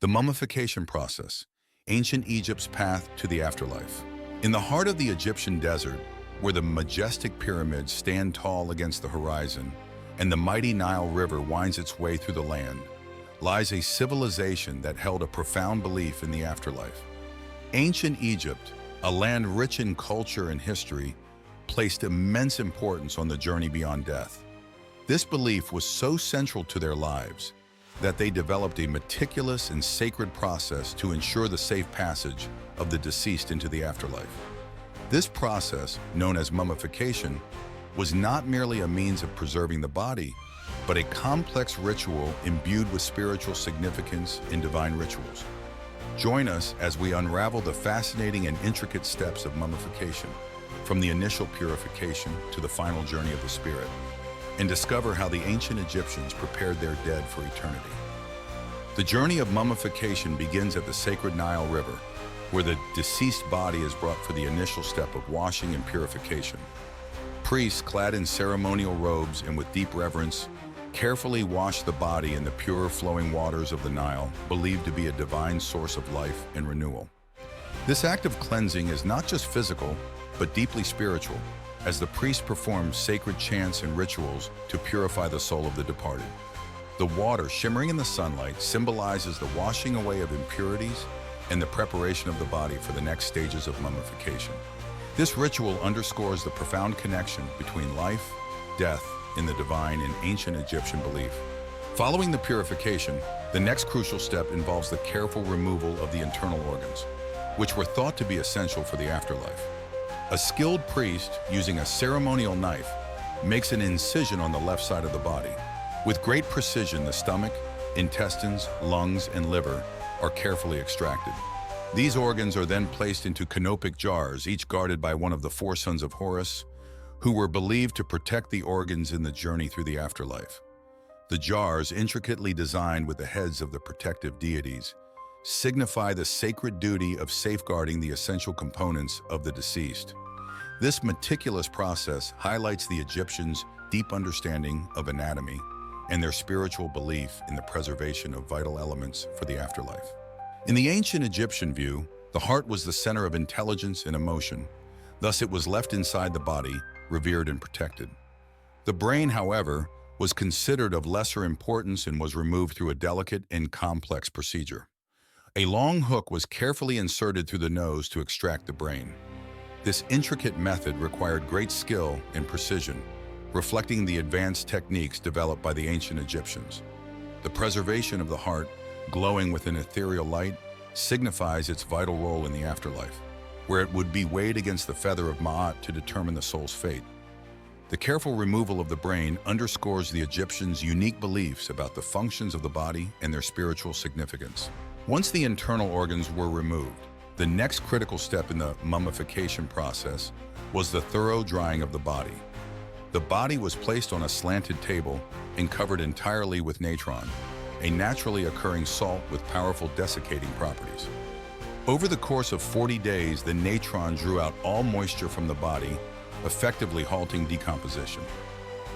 The mummification process, ancient Egypt's path to the afterlife. In the heart of the Egyptian desert, where the majestic pyramids stand tall against the horizon and the mighty Nile River winds its way through the land, lies a civilization that held a profound belief in the afterlife. Ancient Egypt, a land rich in culture and history, placed immense importance on the journey beyond death. This belief was so central to their lives that they developed a meticulous and sacred process to ensure the safe passage of the deceased into the afterlife. This process, known as mummification, was not merely a means of preserving the body, but a complex ritual imbued with spiritual significance and divine rituals. Join us as we unravel the fascinating and intricate steps of mummification, from the initial purification to the final journey of the spirit, and discover how the ancient Egyptians prepared their dead for eternity. The journey of mummification begins at the sacred Nile River, where the deceased body is brought for the initial step of washing and purification. Priests, clad in ceremonial robes and with deep reverence, carefully wash the body in the pure flowing waters of the Nile, believed to be a divine source of life and renewal. This act of cleansing is not just physical, but deeply spiritual, as the priests perform sacred chants and rituals to purify the soul of the departed. The water, shimmering in the sunlight, symbolizes the washing away of impurities and the preparation of the body for the next stages of mummification. This ritual underscores the profound connection between life, death, and the divine in ancient Egyptian belief. Following the purification, the next crucial step involves the careful removal of the internal organs, which were thought to be essential for the afterlife. A skilled priest, using a ceremonial knife, makes an incision on the left side of the body. With great precision, the stomach, intestines, lungs, and liver are carefully extracted. These organs are then placed into canopic jars, each guarded by one of the four sons of Horus, who were believed to protect the organs in the journey through the afterlife. The jars, intricately designed with the heads of the protective deities, signify the sacred duty of safeguarding the essential components of the deceased. This meticulous process highlights the Egyptians' deep understanding of anatomy and their spiritual belief in the preservation of vital elements for the afterlife. In the ancient Egyptian view, the heart was the center of intelligence and emotion. Thus, it was left inside the body, revered and protected. The brain, however, was considered of lesser importance and was removed through a delicate and complex procedure. A long hook was carefully inserted through the nose to extract the brain. This intricate method required great skill and precision, reflecting the advanced techniques developed by the ancient Egyptians. The preservation of the heart, glowing with an ethereal light, signifies its vital role in the afterlife, where it would be weighed against the feather of Ma'at to determine the soul's fate. The careful removal of the brain underscores the Egyptians' unique beliefs about the functions of the body and their spiritual significance. Once the internal organs were removed, the next critical step in the mummification process was the thorough drying of the body. The body was placed on a slanted table and covered entirely with natron, a naturally occurring salt with powerful desiccating properties. Over the course of 40 days, the natron drew out all moisture from the body, effectively halting decomposition.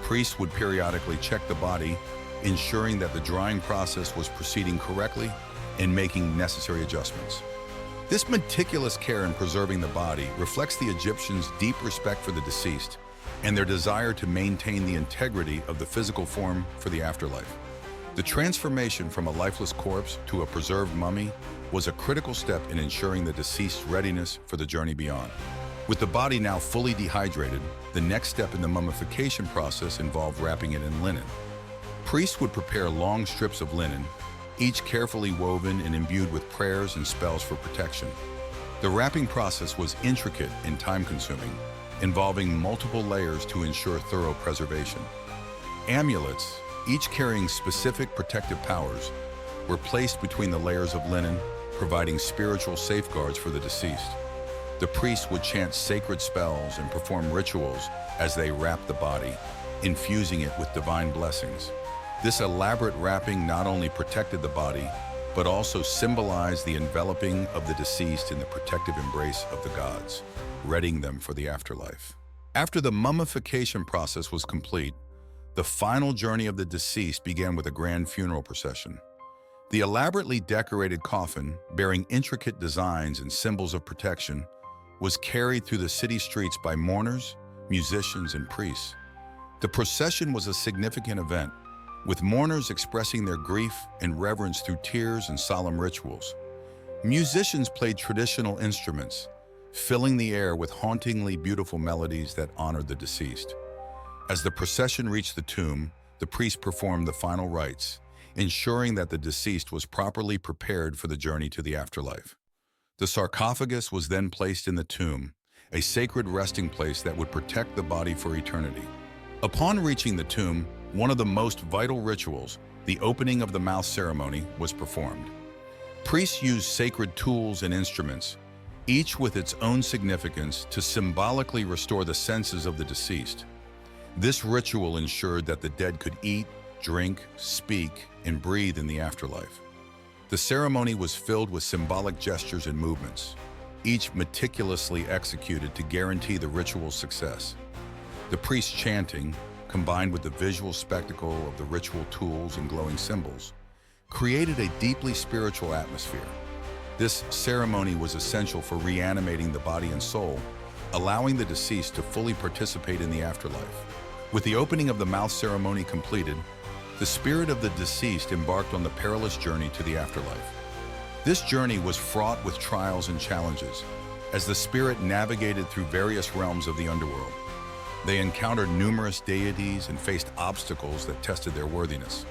Priests would periodically check the body, ensuring that the drying process was proceeding correctly and making necessary adjustments. This meticulous care in preserving the body reflects the Egyptians' deep respect for the deceased and their desire to maintain the integrity of the physical form for the afterlife. The transformation from a lifeless corpse to a preserved mummy was a critical step in ensuring the deceased's readiness for the journey beyond. With the body now fully dehydrated, the next step in the mummification process involved wrapping it in linen. Priests would prepare long strips of linen, each carefully woven and imbued with prayers and spells for protection. The wrapping process was intricate and time-consuming, involving multiple layers to ensure thorough preservation. Amulets, each carrying specific protective powers, were placed between the layers of linen, providing spiritual safeguards for the deceased. The priests would chant sacred spells and perform rituals as they wrapped the body, infusing it with divine blessings. This elaborate wrapping not only protected the body, but also symbolized the enveloping of the deceased in the protective embrace of the gods, readying them for the afterlife. After the mummification process was complete, the final journey of the deceased began with a grand funeral procession. The elaborately decorated coffin, bearing intricate designs and symbols of protection, was carried through the city streets by mourners, musicians, and priests. The procession was a significant event, with mourners expressing their grief and reverence through tears and solemn rituals. Musicians played traditional instruments, filling the air with hauntingly beautiful melodies that honored the deceased. As the procession reached the tomb, the priest performed the final rites, ensuring that the deceased was properly prepared for the journey to the afterlife. The sarcophagus was then placed in the tomb, a sacred resting place that would protect the body for eternity. Upon reaching the tomb, one of the most vital rituals, the opening of the mouth ceremony, was performed. Priests used sacred tools and instruments, each with its own significance, to symbolically restore the senses of the deceased. This ritual ensured that the dead could eat, drink, speak, and breathe in the afterlife. The ceremony was filled with symbolic gestures and movements, each meticulously executed to guarantee the ritual's success. The priest's chanting, combined with the visual spectacle of the ritual tools and glowing symbols, created a deeply spiritual atmosphere. This ceremony was essential for reanimating the body and soul, allowing the deceased to fully participate in the afterlife. With the opening of the mouth ceremony completed, the spirit of the deceased embarked on the perilous journey to the afterlife. This journey was fraught with trials and challenges, as the spirit navigated through various realms of the underworld. They encountered numerous deities and faced obstacles that tested their worthiness.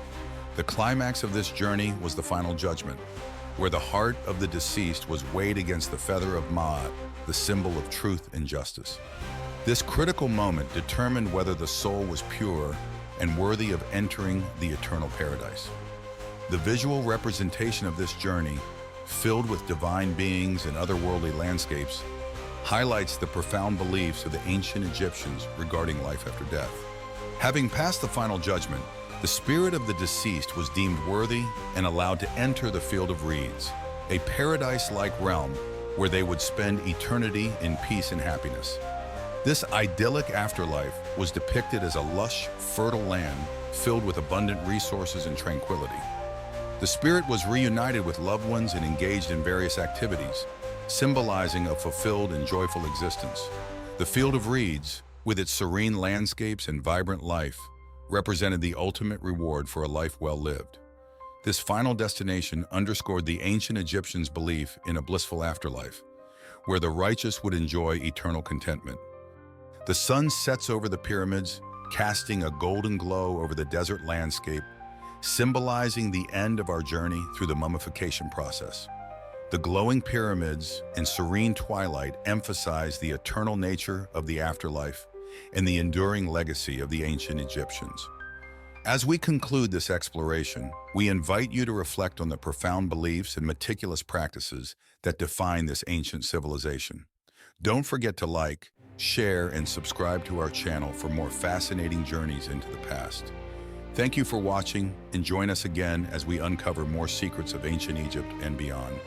The climax of this journey was the final judgment, where the heart of the deceased was weighed against the feather of Ma'at, the symbol of truth and justice. This critical moment determined whether the soul was pure and worthy of entering the eternal paradise. The visual representation of this journey, filled with divine beings and otherworldly landscapes, highlights the profound beliefs of the ancient Egyptians regarding life after death. Having passed the final judgment, the spirit of the deceased was deemed worthy and allowed to enter the field of reeds, a paradise-like realm where they would spend eternity in peace and happiness. This idyllic afterlife was depicted as a lush, fertile land filled with abundant resources and tranquility. The spirit was reunited with loved ones and engaged in various activities, symbolizing a fulfilled and joyful existence. The field of reeds, with its serene landscapes and vibrant life, represented the ultimate reward for a life well lived. This final destination underscored the ancient Egyptians' belief in a blissful afterlife, where the righteous would enjoy eternal contentment. The sun sets over the pyramids, casting a golden glow over the desert landscape, symbolizing the end of our journey through the mummification process. The glowing pyramids and serene twilight emphasize the eternal nature of the afterlife and the enduring legacy of the ancient Egyptians. As we conclude this exploration, we invite you to reflect on the profound beliefs and meticulous practices that define this ancient civilization. Don't forget to like, share, and subscribe to our channel for more fascinating journeys into the past. Thank you for watching, and join us again as we uncover more secrets of ancient Egypt and beyond.